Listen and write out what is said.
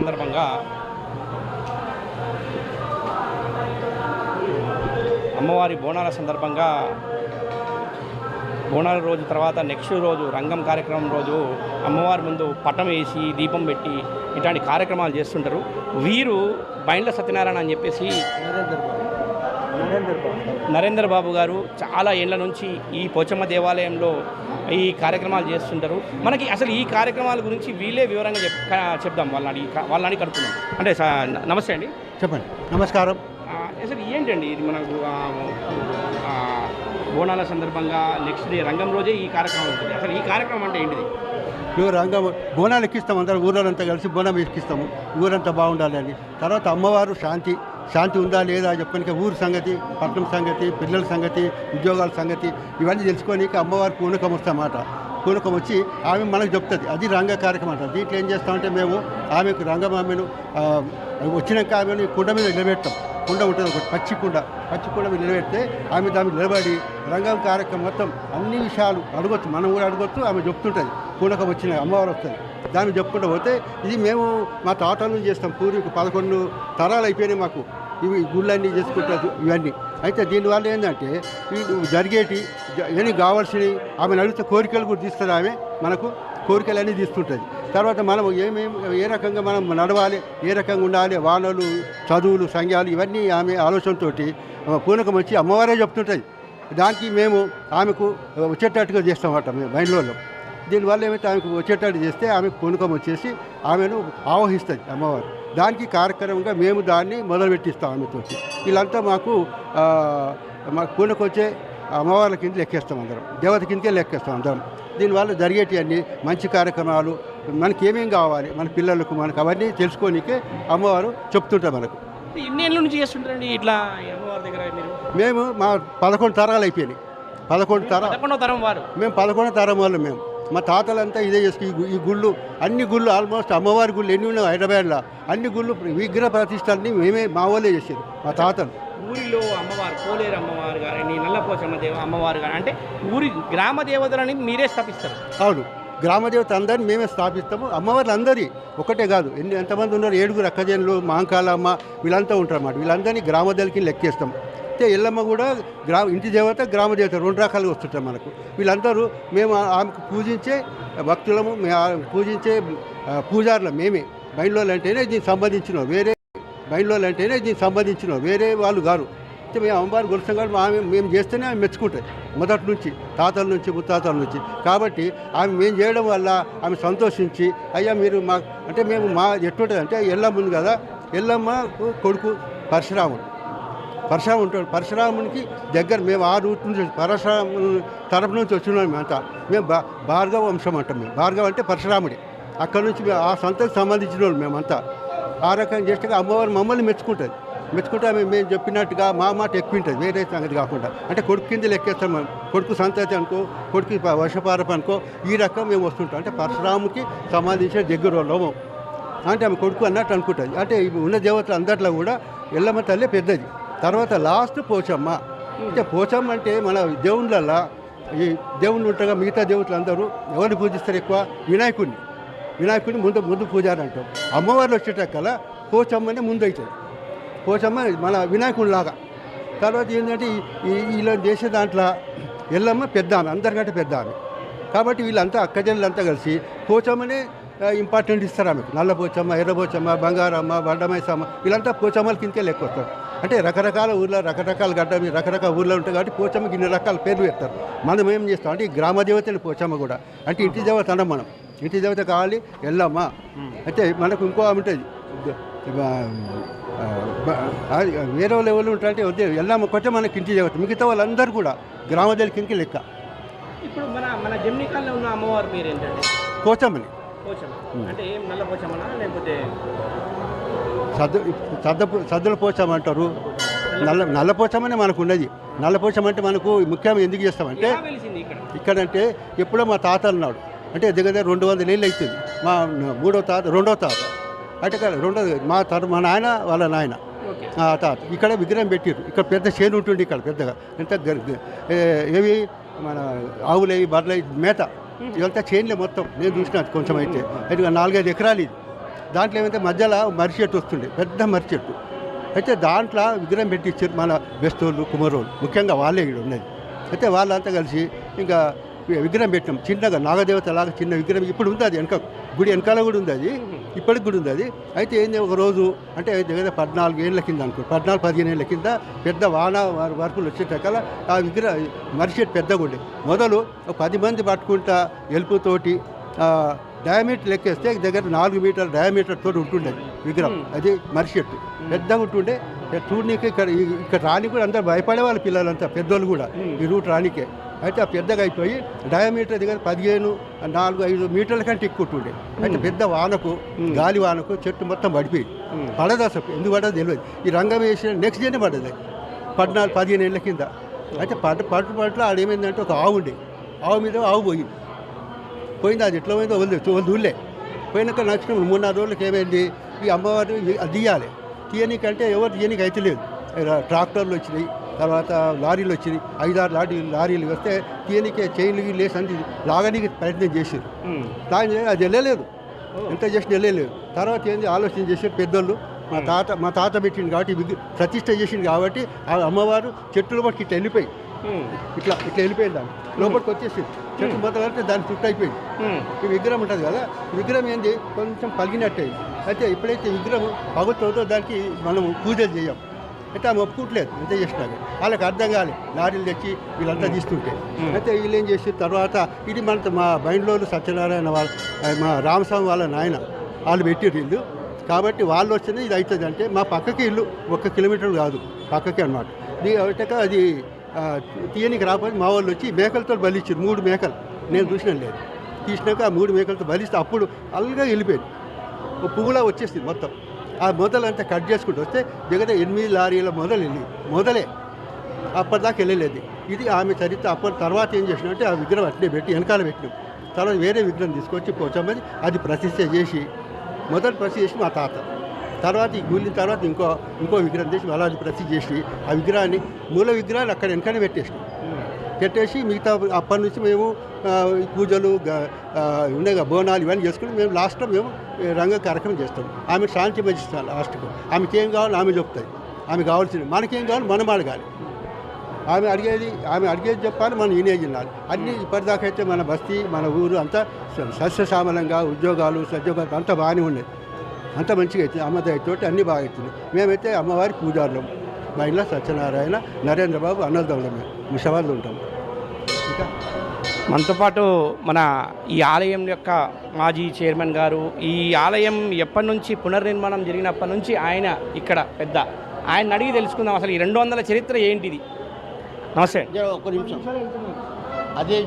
సందర్భంగా అమ్మవారి బోనాల సందర్భంగా బోనాల రోజు తర్వాత నెక్స్ట్ రోజు రంగం కార్యక్రమం రోజు అమ్మవారి ముందు పటం వేసి దీపం పెట్టి ఇట్లాంటి కార్యక్రమాలు చేస్తుంటారు. వీరు బైండ్ల సత్యనారాయణ అని చెప్పేసి నరేందర్ బాబు గారు చాలా ఏళ్ల నుంచి ఈ పోచమ్మ దేవాలయంలో ఈ కార్యక్రమాలు చేస్తుంటారు. మనకి అసలు ఈ కార్యక్రమాల గురించి వీళ్ళే వివరంగా చెప్దాం. వాళ్ళని కడుపుతున్నాం. అంటే నమస్తే అండి. చెప్పండి. నమస్కారం. అసలు ఏంటండి ఇది మనకు బోనాల సందర్భంగా నెక్స్ట్ డే రంగం రోజే ఈ కార్యక్రమం ఉంటుంది. అసలు ఈ కార్యక్రమం అంటే ఏంటిది? మేము రంగం బోనాలు ఎక్కిస్తాం, అందరం ఊళ్ళంతా కలిసి బోనం ఎక్కిస్తాము. ఊరంతా బాగుండాలి అని. తర్వాత అమ్మవారు శాంతి ఉందా లేదా చెప్పడానికి ఊరు సంగతి, పట్టణం సంగతి, పిల్లల సంగతి, ఉద్యోగాల సంగతి ఇవన్నీ తెలుసుకోనికి అమ్మవారి పూనకం వస్తామాట. పూనకం వచ్చి ఆమె మనకు చెప్తుంది. అది రంగ కార్యక్రమం అంటారు. దీంట్లో ఏం చేస్తామంటే మేము ఆమెకు రంగం ఆమెను వచ్చినాక ఆమెను కుండ మీద నిలబెడతాం. కుండ ఉంటుంది ఒకటి, పచ్చి కుండ మీద నిలబెడితే ఆమె దాన్ని నిలబడి రంగం కార్యక్రమం మొత్తం అన్ని విషయాలు అడగొచ్చు, మనం కూడా అడగొచ్చు. ఆమె చెప్తుంటుంది. పూనకం వచ్చిన అమ్మవారు వస్తుంది, దాన్ని చెప్పుకుంటూ పోతే ఇది మేము మా తాతల నుంచి చేస్తాం. పూర్వీకు 11 తరాలు అయిపోయినాయి మాకు ఇవి గుళ్ళన్నీ చేసుకుంటారు ఇవన్నీ. అయితే దీనివల్ల ఏంటంటే జరిగేటి ఏమి కావాల్సినవి ఆమెను అడిగితే కోరికలు కూడా తీస్తుంది. ఆమె మనకు కోరికలన్నీ తీస్తుంటుంది. తర్వాత మనం ఏ రకంగా మనం నడవాలి, ఏ రకంగా ఉండాలి, వానలు, చదువులు, సంఘాలు ఇవన్నీ ఆమె ఆలోచనతో పూనకం వచ్చి అమ్మవారే చెప్తుంటుంది. దానికి మేము ఆమెకు వచ్చేటట్టుగా చేస్తామన్నమాట మేము మైండ్లో. దీనివల్ల ఏమైతే ఆమెకు వచ్చేటట్టు చేస్తే ఆమెకు పూనకం వచ్చేసి ఆమెను ఆవహిస్తుంది అమ్మవారు. దానికి కార్యక్రమంగా మేము దాన్ని మొదలుపెట్టిస్తాం ఆమెతో. వీళ్ళంతా మాకు పూనకం వచ్చే అమ్మవార్ల కింద లెక్కేస్తాం, అందరం దేవత కిందకే లెక్కేస్తాం అందరం. దీనివల్ల జరిగేటివన్నీ మంచి కార్యక్రమాలు, మనకి ఏమేం కావాలి మన పిల్లలకు, మనకు అవన్నీ తెలుసుకోనికే అమ్మవారు చెప్తుంటారు మనకు. ఎన్నేళ్ళ నుంచి చేస్తుంటారండి ఇట్లా అమ్మవారి దగ్గర? మేము మా 11 తరాలు అయిపోయినాయి. 11 తరం వారు. మేము 11 తరం వాళ్ళు. మేము మా తాతలంతా ఇదే చేసుకు ఈ గుళ్ళు, అన్ని గుళ్ళు ఆల్మోస్ట్ అమ్మవారి గుళ్ళు ఎన్ని ఉన్నాయి హైదరాబాద్లో, అన్ని గుళ్ళు విగ్రహ ప్రతిష్టల్ని మేమే మా వాళ్ళే చేసారు మా తాతలు. ఊరిలో అమ్మవారు, పోలేరు అమ్మవారు కానీ, నల్లపోచమ్మ అమ్మవారు కానీ, అంటే ఊరి గ్రామ దేవతలని మీరే స్థాపిస్తారు? అవును, గ్రామదేవత అందరినీ మేమే స్థాపిస్తాము. అమ్మవార్లు అందరి ఒకటే కాదు, ఎంతమంది ఉన్నారు, 7 అక్కజనులు, మాంకాలమ్మ వీళ్ళంతా ఉంటారు అన్నమాట. వీళ్ళందరినీ గ్రామదేవతకి లెక్కేస్తాం. అయితే ఎల్లమ్మ కూడా ఇంటి దేవత, గ్రామదేవత 2 రకాలుగా వస్తుంటారు మనకు. వీళ్ళందరూ మేము ఆమెకు పూజించే భక్తులము, పూజించే పూజారులు మేమే. బయలులో అంటేనే దీనికి సంబంధించిన వేరే వాళ్ళు గారు. అయితే మేము అమ్మవారి గొలుస్తాం కాబట్టి ఆమె మేము చేస్తేనే ఆమె మెచ్చుకుంటుంది మొదటి నుంచి, తాతల నుంచి, ముత్తాతల నుంచి. కాబట్టి ఆమె మేము చేయడం వల్ల ఆమె సంతోషించి అయ్యా మీరు అంటే మేము ఎట్టుంటుంది అంటే ఎల్లమ్మ ఉంది కదా, ఎల్లమ్మ కొడుకు పరశురాముడు ఉంటాడు. పరశురామునికి దగ్గర మేము ఆ రూట్ నుంచి పరశురాము తరపు నుంచి వచ్చినాం. మేమంతా మేము భార్గవ వంశం అంటాం. మేము భార్గవ అంటే పరశురాముడి, అక్కడి నుంచి ఆ సంతకు సంబంధించిన వాళ్ళు మేమంతా. ఆ రకంగా చేస్తే అమ్మవారు మమ్మల్ని మెచ్చుకుంటే మేము చెప్పినట్టుగా మా మాట ఎక్కువ ఉంటుంది, వేరే సంగతి కాకుండా. అంటే కొడుకు కింద లెక్కేస్తాం మేము. కొడుకు సంతతి అనుకో, కొడుకు వర్షపారపు అనుకో, ఈ రకం మేము వస్తుంటాం. అంటే పరశురాముకి సంబంధించిన దగ్గర వాళ్ళము అంటే ఆమె కొడుకు అన్నట్టు అనుకుంటుంది. అంటే ఉన్న దేవతలు అందరిలో కూడా ఎల్లమ్మ తల్లి పెద్దది. తర్వాత లాస్ట్ పోచమ్మ. అంటే పోచమ్మ అంటే మన దేవుళ్ళల్లో ఈ దేవుళ్ళు ఉంటాగా మిగతా దేవతలు అందరూ ఎవరిని పూజిస్తారు ఎక్కువ? వినాయకుడిని ముందు పూజారి అంటాం. అమ్మవారిలో వచ్చేటక్కల పోచమ్మనే ముందు అవుతుంది. పోచమ్మ మన వినాయకుడిలాగా. తర్వాత ఏంటంటే ఇలా చేసే దాంట్లో ఎల్లమ్మ పెద్ద ఆమె, అందరికంటే పెద్ద ఆమె. కాబట్టి వీళ్ళంతా అక్కజనులంతా కలిసి పోచమ్మనే ఇంపార్టెంట్ ఇస్తారు ఆమెకు. నల్ల పోచమ్మ, ఎర్ర పోచమ్మ, బంగారమ్మ, బండమైసమ్మ వీళ్ళంతా పోచమ్మల కిందకే లెక్క వస్తారు. అంటే రకరకాల ఊళ్ళో రకరకాల రకరకాల ఊళ్ళో ఉంటాయి కాబట్టి పోచమ్మకి ఇన్ని రకాల పేర్లు పెడతారు. మనం ఏం చేస్తాం అంటే ఈ గ్రామ దేవతని పోచమ్మ కూడా. అంటే ఇంటి దేవత అన్నాం మనం. ఇంటి దేవత కావాలి ఎల్లమ్మ. అయితే మనకు ఇంకో ఆమె ఉంటుంది, వేరే లెవెల్ ఉంటారంటే వద్దే ఎల్లమ్మ కొట్టే మనకి ఇంటి దేవత. మిగతా వాళ్ళందరూ కూడా గ్రామదేవత కిందకి లెక్క. ఇప్పుడు మన జమ్నికాల్లో ఉన్న అమ్మవారి పేరు ఏంటంటే? పోచమ్మని. అంటే ఏం నల్ల పోచమ్మనా లేకపోతే సద్దుల పోచమ్మ అంటారు. నల్ల పోచమ్మనే మనకు ఉన్నది. నల్ల పోచమ్మ అంటే మనకు ముఖ్యంగా ఎందుకు చేస్తామంటే ఇక్కడంటే ఎప్పుడో మా తాత అన్నాడు. అంటే దగ్గర 200 ఏళ్ళు అవుతుంది. మా రెండో తాత అంటే మా నాయన వాళ్ళ నాయన తాత ఇక్కడ విగ్రహం పెట్టారు. ఇక్కడ పెద్ద చేను ఉంటుంది. ఇక్కడ పెద్దగా ఎంత ఏవి మన ఆవులవి, బర్రెలవి మేత ఇవంతా చేనులే మొత్తం. నేను చూసిన కొంచెం అయితే 4-5 ఎకరాలు ఇది. దాంట్లో ఏమైతే మధ్యలో మర్రి చెట్టు వస్తుండే, పెద్ద మర్రి చెట్టు. అయితే దాంట్లో విగ్రహం పెట్టించారు మన బెస్తోళ్ళు కుమరోళ్ళు, ముఖ్యంగా వాళ్ళే ఇక్కడ ఉన్నది. అయితే వాళ్ళంతా కలిసి ఇంకా విగ్రహం పెట్టినాం చిన్నగా, నాగదేవత లాగా చిన్న విగ్రహం. ఇప్పుడు ఉంది అది వెనక, గుడి వెనకాల కూడా ఉంది అది, ఇప్పటికి కూడా ఉంది అది. అయితే ఏంది ఒక రోజు అంటే దగ్గర 14 ఏళ్ళ కింద అనుకో, 14-15 ఏళ్ళ కింద పెద్ద వాన వరకులు వచ్చేటకల ఆ విగ్రహం మర్రి చెట్టు పెద్దగా ఉండే. మొదలు 10 మంది పట్టుకుంటా ఎలుపుతోటి డయామీటర్ లెక్కేస్తే దగ్గర 4 మీటర్ల డయామీటర్ తోటి ఉంటుండేది విగ్రహం. అది మర్రి చెట్టు పెద్దగా ఉంటుండే. చూడనీకి ఇక్కడ రాని కూడా అందరూ భయపడేవాళ్ళు, పిల్లలంతా పెద్దోళ్ళు కూడా ఈ రూట్ రానికే. అయితే ఆ పెద్దగా అయిపోయి డయామీటర్ దగ్గర 15-4-5 మీటర్ల కంటే ఎక్కువ ఉంటుండే. అయితే పెద్ద వానకు, గాలి వానకు చెట్టు మొత్తం పడిపోయి పడదు అసలు, ఎందుకు పడదు తెలియదు. ఈ రంగం వేసిన నెక్స్ట్ డేనే పడ్డది 14-15 ఏళ్ళ కింద. అయితే పట్ల ఆడేమైందంటే ఒక ఆవు ఉండే, ఆవు మీద ఆవు పోయింది. అది ఎట్లా పోయిందో వాళ్ళు ఊళ్ళే పోయినాక నెక్స్ట్ 3-4 రోజులకి ఏమైంది, ఈ అమ్మవారు తీయాలి. తీయనీకంటే ఎవరు తీయనీకి అయితే లేదు. ట్రాక్టర్లు వచ్చినాయి, తర్వాత లారీలు వచ్చినాయి, 5-6 లారీలు వస్తే తీయనీకే చైన్లు లేసి అని లాగనీకి ప్రయత్నం చేశారు. అది వెళ్ళలేదు, ఎంత చేసిన వెళ్ళలేదు. తర్వాత ఏంది ఆలోచన చేశారు పెద్దోళ్ళు. మా తాత పెట్టింది కాబట్టి, ప్రతిష్ట చేసింది కాబట్టి ఆ అమ్మవారు చెట్టుల బట్టి ఇట్లా వెళ్ళిపోయి ఇట్లా వెళ్ళిపోయింది. దాన్ని లోపలికి వచ్చేసింది, చెట్టు మొత్తం కలిపితే దాని చుట్టూ అయిపోయింది. ఈ విగ్రహం ఉంటుంది కదా, విగ్రహం ఏంది కొంచెం పలిగినట్టయింది. అయితే ఎప్పుడైతే విగ్రహం పగుతుందో దానికి మనం పూజలు చేయం. అయితే ఆమె ఒప్పుకుంటలేదు ఎంత చేసినాక. వాళ్ళకి అర్థం కాలేదు, లారీలు తెచ్చి వీళ్ళంతా తీస్తుంటే. అయితే వీళ్ళు ఏం చేసిన తర్వాత ఇది మా బైండ్లోలు సత్యనారాయణ వాళ్ళ, మా రామస్వామి వాళ్ళ నాయన వాళ్ళు పెట్టిరు ఇల్లు కాబట్టి వాళ్ళు వచ్చినా ఇది అవుతుంది. అంటే మా పక్కకి ఇల్లు 1 కిలోమీటర్ కాదు, పక్కకి అనమాట. దీని అది తీయనికి రాకపోతే మా వాళ్ళు వచ్చి మేకలతో బలిచ్చారు. 3 మేకలు నేను చూసినా లేదు. తీసినాక ఆ 3 మేకలతో బలిస్తే అప్పుడు అల్లుగా వెళ్ళిపోయింది, ఒక పువ్వులా వచ్చేసింది మొత్తం. ఆ మొదలంతా కట్ చేసుకుంటూ వస్తే దగ్గర 8 లారీల మొదలే అప్పటిదాకా వెళ్ళలేదు. ఇది ఆమె చరిత్ర. అప్పటి తర్వాత ఏం చేసినామంటే ఆ విగ్రహం అట్లే పెట్టి వెనకాల పెట్టినాం. తర్వాత వేరే విగ్రహం తీసుకొచ్చి పోచమ్మని అది ప్రతిష్ఠ చేసి, మొదటి ప్రతిష్ఠ చేసి మా తాత, తర్వాత ఈ కూలిన తర్వాత ఇంకో విగ్రహం చేసి అలా అది ప్రతిష్ఠ చేసి ఆ విగ్రహాన్ని, మూల విగ్రహాన్ని అక్కడ వెనకనే పెట్టేసి మిగతా అప్పటి నుంచి మేము పూజలు ఉండగా బోనాలు ఇవన్నీ చేసుకుని మేము లాస్ట్లో మేము రంగ కార్యక్రమం చేస్తాం. ఆమె శాంతి భజిస్తాం. లాస్ట్కు ఆమెకి ఏం కావాలో ఆమె చెప్తుంది, ఆమె కావాల్సింది. మనకేం కావాలో మనం అడగాలి. ఆమె అడిగేది చెప్పాలి, మనం ఈయనే తినాలి. అన్నీ ఇప్పటిదాకా అయితే మన బస్తీ, మన ఊరు అంతా సస్యశ్యామలంగా, ఉద్యోగాలు సద్యోగాలు అంతా బాగానే ఉన్నాయి, అంత మంచిగా అవుతుంది. అమ్మదయతోటి అన్నీ బాగా అవుతుంది. మేమైతే అమ్మవారి పూజారులం. మా ఇంట్లో సత్యనారాయణ, నరేంద్రబాబు అన్నదమ్ములం, మేము ముషవాళ్ళు ఉంటాం. ఇంకా మనతో పాటు మన ఈ ఆలయం యొక్క మాజీ చైర్మన్ గారు, ఈ ఆలయం ఎప్పటి నుంచి పునర్నిర్మాణం జరిగినప్పటి నుంచి ఆయన ఇక్కడ పెద్ద, ఆయన అడిగి తెలుసుకుందాం అసలు ఈ 200 చరిత్ర ఏంటిది. నమస్తే. ఒక్క నిమిషం. అదే